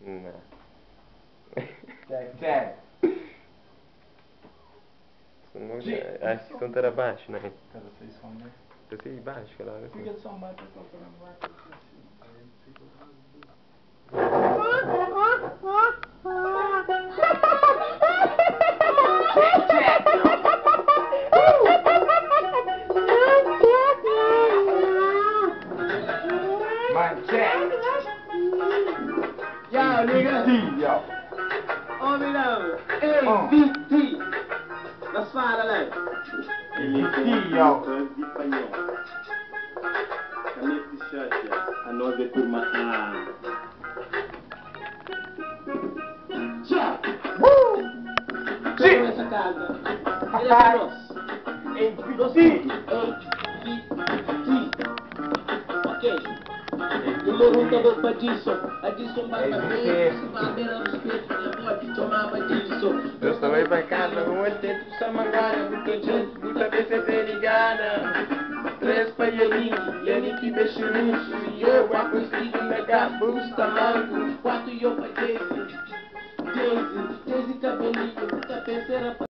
Não. Jack. Acho que som era baixo, não é? Cada vez som, né? Eu sei baixo, claro. Fica de som mais pra tocar no ar. Yo, nigga. Yo. Oh, me love. Hey, VT. Let's find a line. Yo. Camisa de shirt, a nós é turma A. Tchau. Chega essa casa. Ele é nosso. Ok. E morro para disso. A disso vai para frente. Vai beira nos peitos. Minha morte tomava disso. Eu só vou pra casa, muito tempo só mangara, muito gente, muita vez é derigada. Três para ele que deixa luxo, e eu é consigo negar, busca mango. Quatro e eu para Daisy. Daisy cabelinho, muita terceira